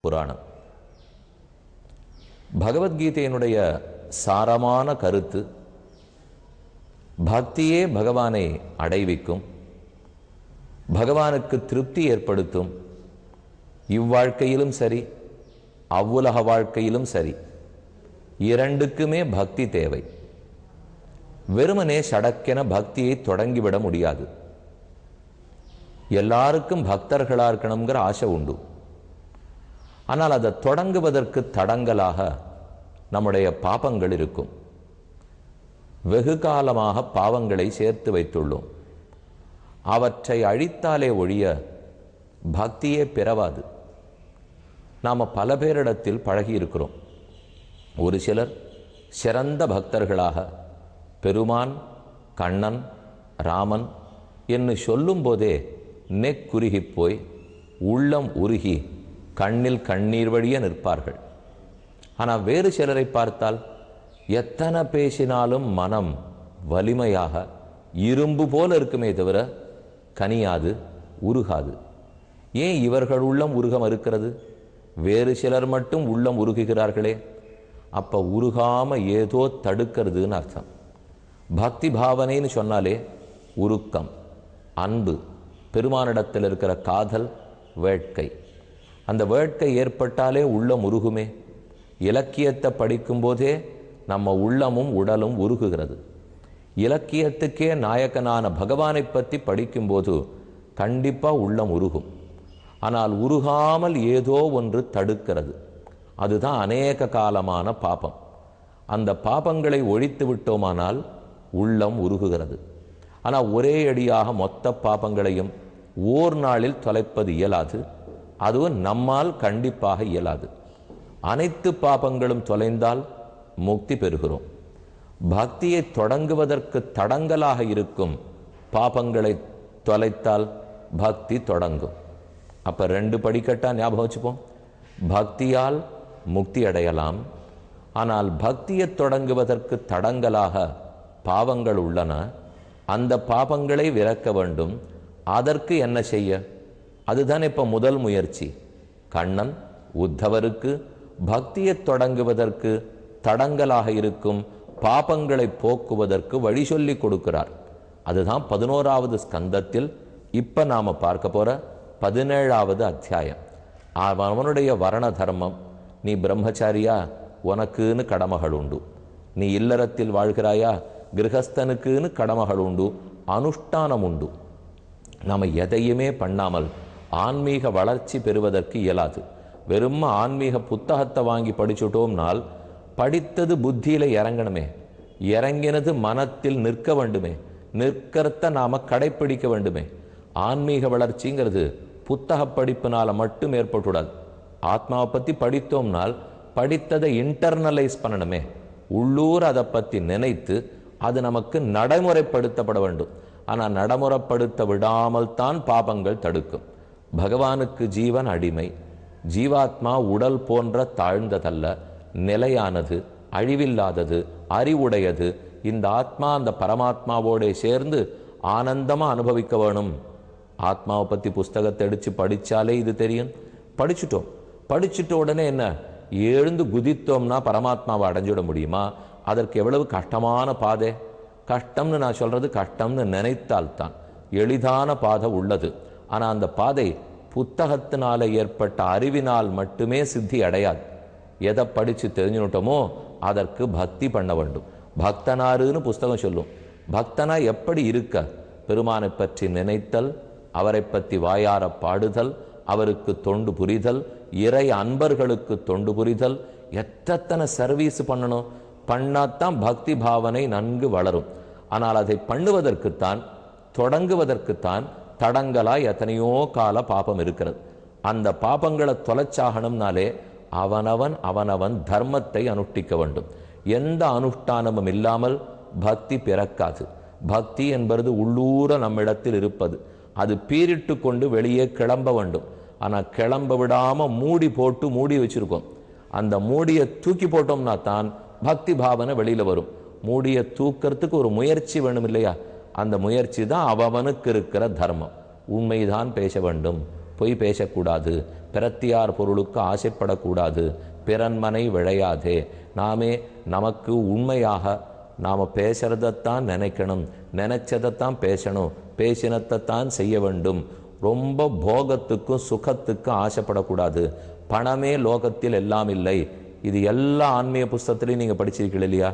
புராணம். பகவத்கீதையினுடைய சாரமான கருத்து பக்தியே பகவானை அடைவிக்கும், பகவானுக்கு திருப்தி ஏற்படுத்தும். இவ்வாழ்க்கையிலும் சரி, அவ்வுலக வாழ்க்கையிலும் சரி, இரண்டுக்குமே பக்தி தேவை. வெறுமனே சடக்கென பக்தியை தொடங்கிவிட முடியாது. எல்லாருக்கும் பக்தர்களா இருக்கணுங்கிற ஆசை உண்டு. ஆனால் அதை தொடங்குவதற்கு தடங்கலாக நம்முடைய பாபங்கள் இருக்கும். வெகு காலமாக பாவங்களை சேர்த்து வைத்துள்ளோம். அவற்றை அழித்தாலே ஒழிய பக்தியே பிறவாது. நாம் பல பேரிடத்தில் பழகி இருக்கிறோம். ஒரு சிலர் சிறந்த பக்தர்களாக பெருமான், கண்ணன், ராமன் என்று சொல்லும் போதே நெக்குருகி போய் உள்ளம் உருகி கண்ணில் கண்ணீர் வழிய நிற்பார்கள். ஆனால் வேறு சிலரை பார்த்தால் எத்தனை பேசினாலும் மனம் வலிமையாக இரும்பு போல இருக்குமே தவிர கனியாது, உருகாது. ஏன் இவர்கள் உள்ளம் உருக மறுக்கிறது? வேறு சிலர் மட்டும் உள்ளம் உருகுகிறார்களே. அப்போ உருகாம ஏதோ தடுக்கிறதுன்னு அர்த்தம். பக்தி பாவனைன்னு சொன்னாலே உருக்கம், அன்பு, பெருமானிடத்தில் இருக்கிற காதல், வேட்கை. அந்த வேட்கை ஏற்பட்டாலே உள்ளம் உருகுமே. இலக்கியத்தை படிக்கும்போதே நம்ம உள்ளமும் உடலும் உருகுகிறது. இலக்கியத்துக்கே நாயகனான பகவானை பற்றி படிக்கும்போது கண்டிப்பாக உள்ளம் உருகும். ஆனால் உருகாமல் ஏதோ ஒன்று தடுக்கிறது. அதுதான் அநேக காலமான பாபம். அந்த பாபங்களை ஒழித்து விட்டோமானால் உள்ளம் உருகுகிறது. ஆனால் ஒரே அடியாக மொத்த பாபங்களையும் ஓர் நாளில் தொலைப்பது இயலாது. அதுவும் நம்மால் கண்டிப்பாக இயலாது. அனைத்து பாபங்களும் தொலைந்தால் முக்தி பெறுகிறோம். பக்தியை தொடங்குவதற்கு தடங்கலாக இருக்கும் பாபங்களை தொலைத்தால் பக்தி தொடங்கும். அப்போ ரெண்டு படிக்கட்டா ஞாபகம் வச்சுப்போம். பக்தியால் முக்தி அடையலாம். ஆனால் பக்தியை தொடங்குவதற்கு தடங்கலாக பாவங்கள் உள்ளன. அந்த பாபங்களை விலக்க வேண்டும். அதற்கு என்ன செய்ய? அதுதான் இப்போ முதல் முயற்சி. கண்ணன் உத்தவருக்கு பக்தியை தொடங்குவதற்கு தடங்கலாக இருக்கும் பாபங்களை போக்குவதற்கு வழி சொல்லி கொடுக்கிறார். அதுதான் 11வது ஸ்கந்தத்தில் இப்போ நாம் பார்க்க போகிற 17வது அத்தியாயம். அவனுடைய வர்ண தர்மம். நீ பிரம்மச்சாரியா, உனக்குன்னு கடமைகள் உண்டு. நீ இல்லறத்தில் வாழ்கிறாயா, கிரகஸ்தனுக்குன்னு கடமைகள் உண்டு, அனுஷ்டானம் உண்டு. நாம் எதையுமே பண்ணாமல் ஆன்மீக வளர்ச்சி பெறுவதற்கு இயலாது. வெறும் ஆன்மீக புத்தகத்தை வாங்கி படிச்சுட்டோம்னால் படித்தது புத்தியில் இறங்கணுமே. இறங்கினது மனத்தில் நிற்க வேண்டுமே. நிற்கிறத நாம் கடைப்பிடிக்க வேண்டுமே. ஆன்மீக வளர்ச்சிங்கிறது புத்தக படிப்பினால் மட்டும் ஏற்பட்டுடாது. ஆத்மாவை பற்றி படித்தோம்னால் படித்ததை இன்டர்னலைஸ் பண்ணணுமே. உள்ளூர் அதை பற்றி நினைத்து அது நமக்கு நடைமுறைப்படுத்தப்பட வேண்டும். ஆனால் நடைமுறைப்படுத்த விடாமல் தான் பாபங்கள் தடுக்கும். பகவானுக்கு ஜீவன் அடிமை. ஜீவாத்மா உடல் போன்ற தாழ்ந்ததல்ல, நிலையானது, அழிவில்லாதது, அறிவுடையது. இந்த ஆத்மா அந்த பரமாத்மாவோட சேர்ந்து ஆனந்தமாக அனுபவிக்க வேணும். ஆத்மாவை பற்றி புஸ்தகத்தை அடித்து படித்தாலே இது தெரியும். படிச்சுட்டோம். படிச்சுட்ட உடனே என்ன, எழுந்து குதித்தோம்னா பரமாத்மாவை அடைஞ்சிட முடியுமா? அதற்கு எவ்வளவு கஷ்டமான பாதை. கஷ்டம்னு நான் சொல்கிறது கஷ்டம்னு நினைத்தால்தான். எளிதான பாதை உள்ளது. ஆனால் அந்த பாதை புத்தகத்தினால ஏற்பட்ட அறிவினால் மட்டுமே சித்தி அடையாது. எதை படித்து தெரிஞ்சுட்டோமோ அதற்கு பக்தி பண்ண வேண்டும். பக்தனாருன்னு புஸ்தகம் சொல்லும். பக்தனா எப்படி இருக்க? பெருமானை பற்றி நினைத்தல், அவரை பற்றி வாயார பாடுதல், அவருக்கு தொண்டு புரிதல், இறை அன்பர்களுக்கு தொண்டு புரிதல். எத்தனை சர்வீஸ் பண்ணணும். பண்ணாதான் பக்தி பாவனை நன்கு வளரும். ஆனால் அதை பண்ணுவதற்குத்தான், தொடங்குவதற்குத்தான் தடங்களாய் எத்தனையோ கால பாபம் இருக்கிறது. அந்த பாபங்களை தொலைச்சாகணும்னாலே அவனவன் தர்மத்தை அனுஷ்டிக்க வேண்டும். எந்த அனுஷ்டானமும் இல்லாமல் பக்தி பிறக்காது. பக்தி என்பது உள்ளூர நம்மிடத்தில் இருப்பது. அது பீரிட்டு கொண்டு வெளியே கிளம்ப வேண்டும். ஆனால் கிளம்ப விடாமல் மூடி வச்சிருக்கோம். அந்த மூடியை தூக்கி போட்டோம்னா தான் பக்தி பாவனை வெளியில் வரும். மூடியை தூக்கிறதுக்கு ஒரு முயற்சி வேணும் இல்லையா? அந்த முயற்சி தான் அவனுக்கு இருக்கிற தர்மம். உண்மைதான் பேச வேண்டும், பொய் பேசக்கூடாது, பிறத்தியார் பொருளுக்கு ஆசைப்படக்கூடாது, பிறன்மனை விழையாதே, நாமே நமக்கு உண்மையாக நாம் பேசுறதைத்தான் நினைக்கணும், நினைச்சதைத்தான் பேசணும், பேசினத்தைத்தான் செய்ய வேண்டும், ரொம்ப போகத்துக்கும் சுகத்துக்கும் ஆசைப்படக்கூடாது, பணமே லோகத்தில் எல்லாம் இல்லை. இது எல்லா ஆன்மீக புஸ்தகத்திலையும் நீங்கள் படிச்சிருக்கீங்க இல்லையா?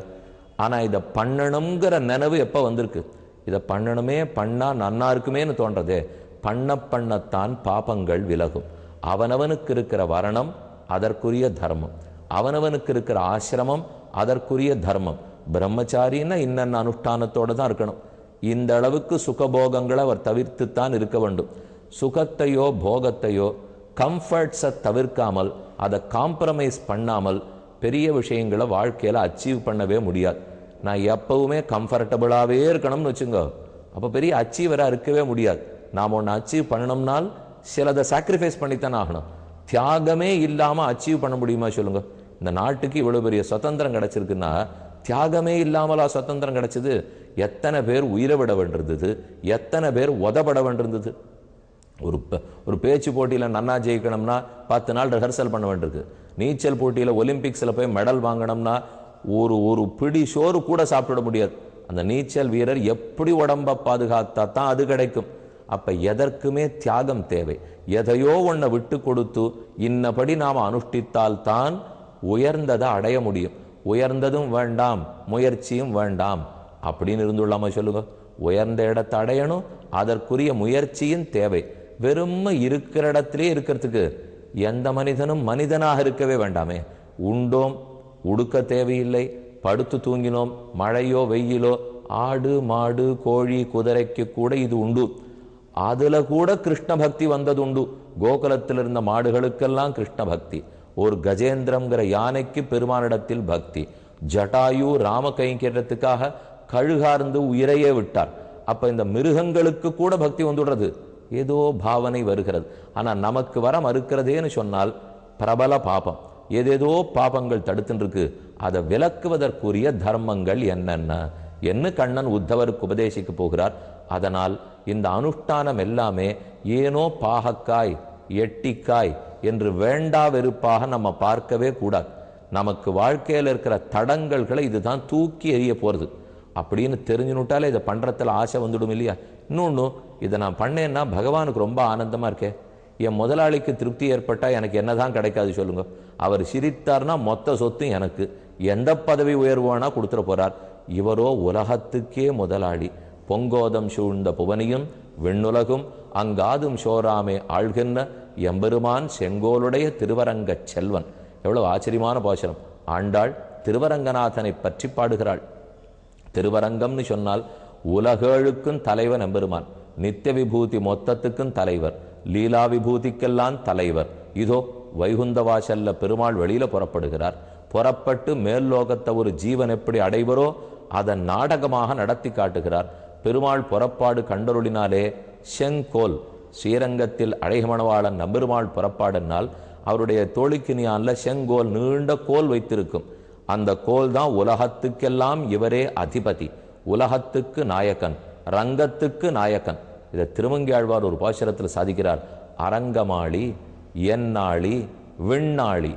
ஆனால் இதை பண்ணணுங்கிற நினைவு எப்போ வந்திருக்கு? இதை பண்ணணுமே, பண்ணா நன்னா இருக்குமேன்னு தோன்றதே. பண்ணத்தான் பாபங்கள் விலகும். அவனவனுக்கு இருக்கிற வரணம் அதற்குரிய தர்மம், அவனவனுக்கு இருக்கிற ஆசிரமம் அதற்குரிய தர்மம். பிரம்மச்சாரின்னா இன்னென்ன அனுஷ்டானத்தோடு தான் இருக்கணும். இந்த அளவுக்கு சுகபோகங்களை அவர் தவிர்த்துத்தான் இருக்க வேண்டும். சுகத்தையோ போகத்தையோ கம்ஃபர்ட்ஸை தவிர்க்காமல், அதை காம்ப்ரமைஸ் பண்ணாமல் பெரிய விஷயங்களை வாழ்க்கையில் அச்சீவ் பண்ணவே முடியாது. நான் எப்பவுமே கம்ஃபர்டபுளாகவே இருக்கணும்னு வச்சுங்க, அப்போ பெரிய அச்சீவராக இருக்கவே முடியாது. நாம் ஒன்று அச்சீவ் பண்ணணும்னால் சிலதை சாக்ரிஃபைஸ் பண்ணித்தான் ஆகணும். தியாகமே இல்லாமல் அச்சீவ் பண்ண முடியுமா சொல்லுங்க? இந்த நாட்டுக்கு இவ்வளோ பெரிய சுதந்திரம் கிடச்சிருக்குன்னா தியாகமே இல்லாமலா சுதந்திரம் கிடச்சிது? எத்தனை பேர் உயிரை விட வேண்டியிருந்தது, எத்தனை பேர் உதப்பட வேண்டியிருந்தது. ஒரு பேச்சு போட்டியில் நன்னா ஜெயிக்கணும்னா 10 நாள் ரிஹர்சல் பண்ண வேண்டியிருக்கு. நீச்சல் போட்டியில் ஒலிம்பிக்ஸில் போய் மெடல் வாங்கணும்னா ஒரு பிடி சோறு கூட சாப்பிட முடியாது. அந்த நீச்சல் வீரர் எப்படி உடம்பை பாதுகாத்தா தான் அது கிடைக்கும். அப்போ எதற்குமே தியாகம் தேவை. எதையோ ஒன்றை விட்டு கொடுத்து இன்னபடி நாம் அனுஷ்டித்தால் தான் உயர்ந்ததை அடைய முடியும். உயர்ந்ததும் வேண்டாம், முயற்சியும் வேண்டாம் அப்படின்னு இருந்துள்ளாமா சொல்லுங்க? உயர்ந்த இடத்தை அடையணும், அதற்குரிய முயற்சியும் தேவை. வெறும் இருக்கிற இடத்திலே இருக்கிறதுக்கு எந்த மனிதனும் மனிதனாக இருக்கவே வேண்டாமே. உண்டோம், உடுக்க தேவையில்லை, படுத்து தூங்கினோம், மழையோ வெயிலோ, ஆடு மாடு கோழி குதிரைக்கு கூட இது உண்டு. அதுல கூட கிருஷ்ண பக்தி வந்தது உண்டு. கோகுலத்தில் இருந்த மாடுகளுக்கெல்லாம் கிருஷ்ண பக்தி. ஒரு கஜேந்திரம்ங்கிற யானைக்கு பெருமானிடத்தில் பக்தி. ஜட்டாயு ராம கைங்கரியத்துக்காக கழுகார்ந்து உயிரையே விட்டார். அப்ப இந்த மிருகங்களுக்கு கூட பக்தி வந்துடுறது, ஏதோ பாவனை வருகிறது. ஆனா நமக்கு வர மறுக்கிறதேன்னு சொன்னால் பிரபல பாபம். ஏதேதோ பாபங்கள் தடுத்துருக்கு. அதை விலக்குவதற்குரிய தர்மங்கள் என்னென்ன என்ன கண்ணன் உத்தவருக்கு உபதேசிக்க போகிறார். அதனால் இந்த அனுஷ்டானம் எல்லாமே ஏனோ பாகக்காய் எட்டிக்காய் என்று வேண்டா வெறுப்பாக நம்ம பார்க்கவே கூடாது. நமக்கு வாழ்க்கையில் இருக்கிற தடங்கல்களை இதுதான் தூக்கி எறிய போகிறது அப்படின்னு தெரிஞ்சுனுட்டாலே இதை பண்ணுறதுல ஆசை வந்துடும் இல்லையா? இன்னொன்று, இதை நான் பண்ணேன்னா பகவானுக்கு ரொம்ப ஆனந்தமாக இருக்கே. என் முதலாளிக்கு திருப்தி ஏற்பட்டால் எனக்கு என்னதான் கிடைக்காது சொல்லுங்க? அவர் சிரித்தார்னா மொத்த சொத்தும் எனக்கு, எந்த பதவி உயர்வானா கொடுத்துட போறார். இவரோ உலகத்துக்கே முதலாளி. பொங்கோதம் சூழ்ந்த புவனியும் விண்ணுலகும் அங்காதும் சோராமே ஆழ்கின்ற எம்பெருமான் செங்கோலுடைய திருவரங்கச் செல்வன். எவ்வளவு ஆச்சரியமான பாசுரம்! ஆண்டாள் திருவரங்கநாதனை பற்றி பாடுகிறாள். திருவரங்கம்னு சொன்னால் உலகேழுக்கும் தலைவன் எம்பெருமான், நித்திய விபூதி மொத்தத்துக்கும் தலைவர், லீலா விபூதிக்கெல்லாம் தலைவர். இதோ வைகுந்த வாசல்ல பெருமாள் வெளியில புறப்படுகிறார். புறப்பட்டு மேல் லோகத்தை ஒரு ஜீவன் எப்படி அடைவரோ அதை நாடகமாக நடத்தி காட்டுகிறார். பெருமாள் புறப்பாடு கண்டருளினாலே செங்கோல், ஸ்ரீரங்கத்தில் அழகமணவாளன் நம்பெருமாள் புறப்பாடுனால் அவருடைய தோழிக்கினியான்ல செங்கோல் நீண்ட கோல் வைத்திருக்கும். அந்த கோல் தான் உலகத்துக்கெல்லாம் இவரே அதிபதி, உலகத்துக்கு நாயகன், ரங்கத்துக்கு நாயகன். இதை திருமங்கியாழ்வார் ஒரு பாசுரத்தில் சாதிக்கிறார். அரங்கமாளி என்னாளி விண்ணாளி.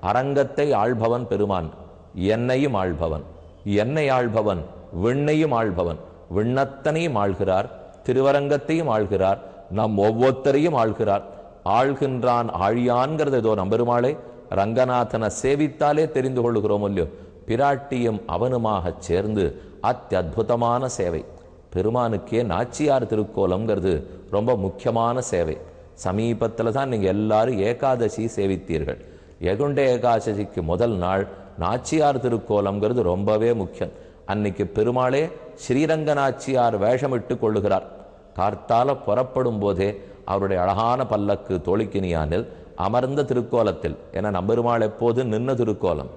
அரங்கத்தை ஆள்பவன் பெருமான், என்னையும் ஆள்பவன், என்னை ஆள்பவன் விண்ணையும் ஆள்பவன். விண்ணத்தனையும் ஆள்கிறார், திருவரங்கத்தையும் ஆள்கிறார், நம் ஒவ்வொருத்தரையும் ஆள்கிறார். ஆள்கின்றான் ஆழியான்கிறது ஏதோ நம்பெருமாளை ரங்கநாதனை சேவித்தாலே தெரிந்து கொள்ளுகிறோம் இல்லையோ? பிராட்டியும் அவனுமாக சேர்ந்து அத்தியுதமான சேவை. பெருமானுக்கே நாச்சியார் திருக்கோலம்ங்கிறது ரொம்ப முக்கியமான சேவை. சமீபத்தில் தான் நீங்கள் எல்லாரும் ஏகாதசி சேவித்தீர்கள். எகுண்ட ஏகாதசிக்கு முதல் நாள் நாச்சியார் திருக்கோலம்ங்கிறது ரொம்பவே முக்கியம். அன்னைக்கு பெருமாளே ஸ்ரீரங்க நாச்சியார் வேஷமிட்டு கொள்ளுகிறார். கார்த்தால புறப்படும் போதே அவருடைய அழகான பல்லக்கு தோழிக்கினியானில் அமர்ந்த திருக்கோலத்தில், என நம்பெருமாள் எப்போது நின்ன திருக்கோலம்,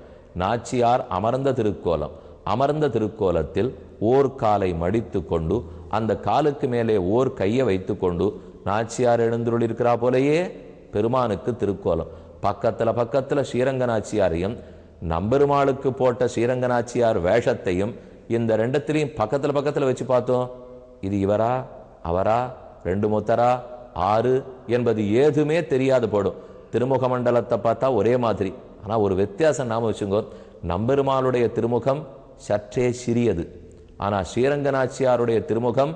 நாச்சியார் அமர்ந்த திருக்கோலம். அமர்ந்த திருக்கோலத்தில் ஓர் காலை மடித்து கொண்டு அந்த காலுக்கு மேலே ஓர் கையை வைத்து கொண்டு நாச்சியார் எழுந்துள்ளிருக்கிறா போலேயே பெருமானுக்கு திருக்கோலம். பக்கத்தில் ஸ்ரீரங்க நாச்சியாரையும் நம்பெருமாளுக்கு போட்ட ஸ்ரீரங்க நாச்சியார் வேஷத்தையும் இந்த ரெண்டத்திலையும் பக்கத்தில் வச்சு பார்த்தோம். இது இவரா அவரா, ரெண்டு முத்தரா, ஆறு என்பது ஏதுமே தெரியாது போடும். திருமுக மண்டலத்தை பார்த்தா ஒரே மாதிரி, ஆனால் ஒரு வித்தியாசம் நாம வச்சுங்கோ. நம்பெருமாளுடைய திருமுகம் சற்றே சிறியது, ஆனால் ஸ்ரீரங்கநாச்சியாருடைய திருமுகம்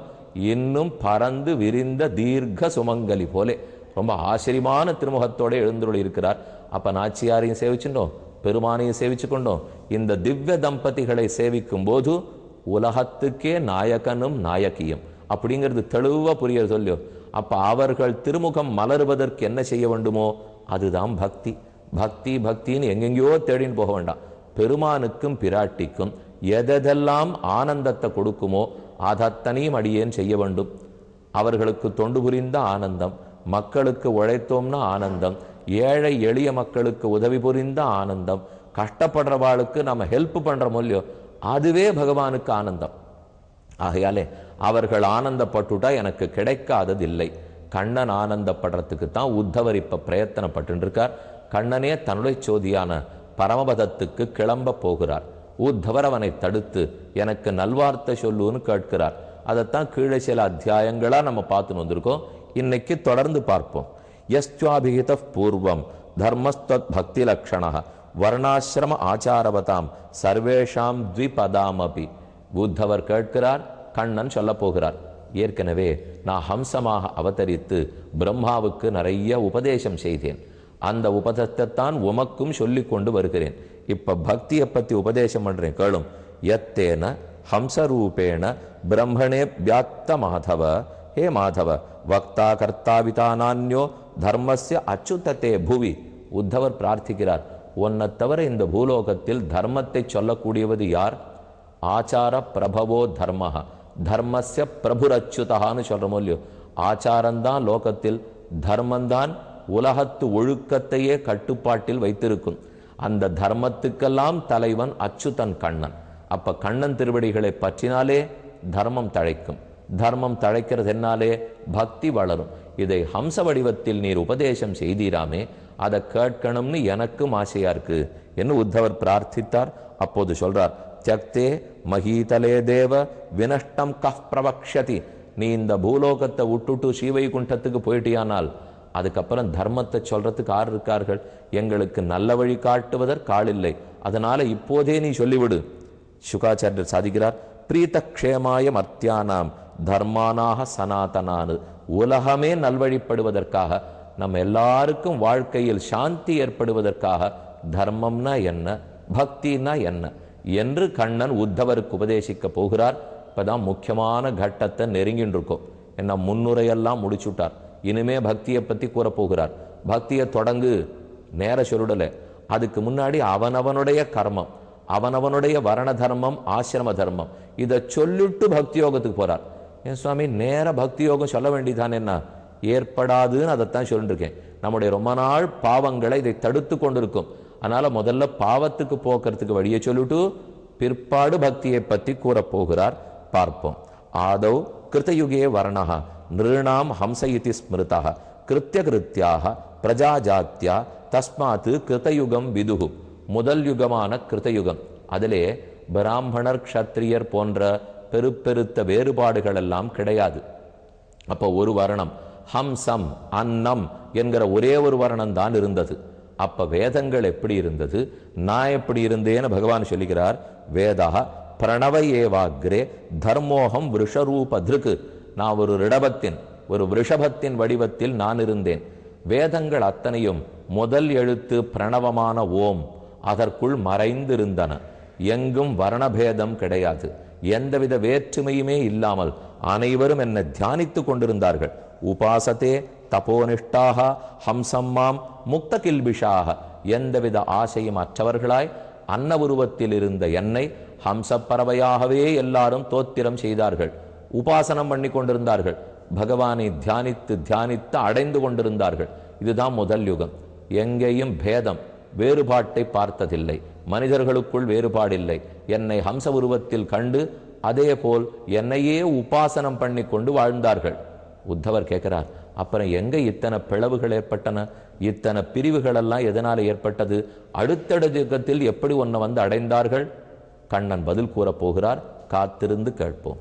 இன்னும் பறந்து விரிந்த தீர்க்க சுமங்கலி போலே ரொம்ப ஆச்சரியமான திருமுகத்தோட எழுந்துள்ள இருக்கிறார். அப்ப நாச்சியாரையும் சேவிச்சுட்டோம், பெருமானையும் சேவிச்சு கொண்டோம். இந்த திவ்ய தம்பதிகளை சேவிக்கும் போது உலகத்துக்கே நாயகனும் நாயகியும் அப்படிங்கிறது தெளிவா புரிய சொல்லியோ. அப்ப அவர்கள் திருமுகம் மலருவதற்கு என்ன செய்ய வேண்டுமோ அதுதான் பக்தி. பக்தி பக்தின்னு எங்கெங்கயோ தேடின்னு போக வேண்டாம். பெருமானுக்கும் பிராட்டிக்கும் எதெல்லாம் ஆனந்தத்தை கொடுக்குமோ அதத்தனையும் அடியேன் செய்ய வேண்டும். அவர்களுக்கு தொண்டு புரிந்த ஆனந்தம், மக்களுக்கு உழைத்தோம்னா ஆனந்தம், ஏழை எளிய மக்களுக்கு உதவி புரிந்த ஆனந்தம், கஷ்டப்படுறவாளுக்கு நம்ம ஹெல்ப் பண்றோமோ இல்லையோ அதுவே பகவானுக்கு ஆனந்தம். ஆகையாலே அவர்கள் ஆனந்தப்பட்டுட்டா எனக்கு கிடைக்காததில்லை. கண்ணன் ஆனந்தப்படுறதுக்கு தான் உத்தவர் இப்ப பிரயத்தனப்பட்டு இருக்கார். கண்ணனே தன்னுடைய சோதியான பரமபதத்துக்கு கிளம்ப போகிறார். உத்தவர் அவனை தடுத்து எனக்கு நல்வார்த்தை சொல்லுன்னு கேட்கிறார். அதைத்தான் கீழே சில அத்தியாயங்களா நம்ம பார்த்துன்னு வந்திருக்கோம். இன்னைக்கு தொடர்ந்து பார்ப்போம். யஸ்வாபிஹித பூர்வம் தர்மஸ்தத் பக்தி லக்ஷண வர்ணாசிரம ஆச்சாரவதாம் சர்வேஷாம் த்விபதாமபி. உத்தவர் கேட்கிறார், கண்ணன் சொல்ல போகிறார். ஏற்கனவே நான் ஹம்சமாக அவதரித்து பிரம்மாவுக்கு நிறைய உபதேசம் செய்தேன். அந்த உபதேசத்தைத்தான் உமக்கும் சொல்லி கொண்டு வருகிறேன். இப்ப பக்தியை பத்தி உபதேசம் பண்றேன் கேளும். யத்தேன ஹம்சரூபேண பிரம்மணே வியாத்த மாதவ. ஹே மாதவ, வக்தா கர்த்தாவிதானான்யோ தர்மஸ்ய அச்சுதத்தே புவி. உத்தவர் பிரார்த்திக்கிறார், உன்னை தவிர இந்த பூலோகத்தில் தர்மத்தை சொல்லக்கூடியவது யார்? ஆச்சார பிரபவோ தர்மஹ, தர்மஸ்ய பிரபுரச்சுதான்னு சொல்றோமோ இல்லையோ. ஆச்சாரம்தான் லோகத்தில், தர்மந்தான் உலகத்து ஒழுக்கத்தையே கட்டுப்பாட்டில் வைத்திருக்கும். அந்த தர்மத்துக்கெல்லாம் தலைவன் அச்சுதன் கண்ணன். அப்ப கண்ணன் திருவடிகளை பற்றினாலே தர்மம் தழைக்கும். தர்மம் தழைக்கிறது என்னாலே பக்தி வளரும். இதை ஹம்ச வடிவத்தில் நீர் உபதேசம் செய்தீராமே, அதை கேட்கணும்னு எனக்கும் ஆசையா இருக்கு என்று உத்தவர் பிரார்த்தித்தார். அப்போது சொல்றார், தியக்தே மகீதலே தேவ வினஷ்டம் கஃப் பிரவக்ஷதி. நீ இந்த பூலோகத்தை விட்டுட்டு ஸ்ரீவைகுண்டத்துக்கு போயிட்டியானால் அதுக்கப்புறம் தர்மத்தை சொல்றதுக்கு ஆறு இருக்கார்கள்? எங்களுக்கு நல்ல வழி காட்டுவதற்கு ஆள் இல்லை. அதனால இப்போதே நீ சொல்லிவிடு. சுகாச்சாரியர் சாதிக்கிறார், பிரீத க்ஷேமாய மர்த்தியானாம் தர்மானாக சனாதனானு. உலகமே நல்வழிப்படுவதற்காக, நம்ம எல்லாருக்கும் வாழ்க்கையில் சாந்தி ஏற்படுவதற்காக தர்மம்னா என்ன, பக்தினா என்ன என்று கண்ணன் உத்தவருக்கு உபதேசிக்க போகிறார். இப்பதான் முக்கியமான கட்டத்தை நெருங்கின்னு இருக்கோம். என்ன முன்னுரையெல்லாம் முடிச்சுட்டார். இனிமே பக்தியை பத்தி கூற போகிறார். பக்தியை தொடங்கு நேர சொல்லுடல. அதுக்கு முன்னாடி அவனவனுடைய கர்மம், அவனவனுடைய வர்ண தர்மம், ஆசிரம தர்மம், இதை சொல்லிட்டு பக்தி யோகத்துக்கு போறார். என் சுவாமி நேர பக்தி யோகம் சொல்ல வேண்டியதான் என்ன ஏற்படாதுன்னு அதைத்தான் சொல்லிட்டு இருக்கேன். நம்முடைய ரொம்ப நாள் பாவங்களை இதை தடுத்து கொண்டிருக்கும். அதனால முதல்ல பாவத்துக்கு போக்குறதுக்கு வழியை சொல்லிட்டு பிற்பாடு பக்தியை பற்றி கூறப்போகிறார். பார்ப்போம். ஆதவ் கிருத்தயுகே வர்ணா நிருணாம் ஹம்ச இதி ஸ்மிருதா கிருத்திய கிருத்தியாக பிரஜா ஜாத்தியா தஸ்மாத்து கிருத்தயுகம் விதுகு. முதல் யுகமான கிருத்தயுகம். அதிலே பிராமணர் க்ஷத்ரியர் போன்ற பெருத்த வேறுபாடுகள் எல்லாம் கிடையாது. அப்போ ஒரு வர்ணம் ஹம்சம் அன்னம் என்கிற ஒரே ஒரு வர்ணம் தான் இருந்தது. அப்ப வேதங்கள் எப்படி இருந்தது, நான் எப்படி இருந்தேன்னு பகவான் சொல்லுகிறார். வேதா பிரணவ ஏவாக்ரே தர்மோகம் விஷரூப திருக்கு. நான் ஒரு ரிடபத்தின், ஒரு விஷபத்தின் வடிவத்தில் நான் இருந்தேன். வேதங்கள் அத்தனையும் முதல் எழுத்து பிரணவமான ஓம் அதற்குள் மறைந்திருந்தன. எங்கும் வர்ணபேதம் கிடையாது. எந்தவித வேற்றுமையுமே இல்லாமல் அனைவரும் என்னை தியானித்து கொண்டிருந்தார்கள். உபாசத்தே தபோனிஷ்டாக ஹம்சம்மாம் முக்த கில்பிஷாக. எந்தவித ஆசையும் அற்றவர்களாய் அன்ன உருவத்தில் இருந்த என்னை ஹம்சப்பறவையாகவே எல்லாரும் தோத்திரம் செய்தார்கள். உபாசனம் பண்ணி கொண்டிருந்தார்கள். பகவானை தியானித்து தியானித்து அடைந்து கொண்டிருந்தார்கள். இதுதான் முதல் யுகம். எங்கேயும் பேதம், வேறுபாட்டை பார்த்ததில்லை. மனிதர்களுக்குள் வேறுபாடில்லை. என்னை ஹம்ச உருவத்தில் கண்டு அதே போல் என்னையே உபாசனம் பண்ணி கொண்டு வாழ்ந்தார்கள். உத்தவர் கேட்கிறார், அப்புறம் எங்க இத்தனை பிளவுகள் ஏற்பட்டன, இத்தனை பிரிவுகள் எல்லாம் எதனால ஏற்பட்டது, அடுத்தடுத்த யுகத்தில் எப்படி ஒன்ன வந்து அடைந்தார்கள்? கண்ணன் பதில் கூற போகிறார். காத்திருந்து கேட்போம்.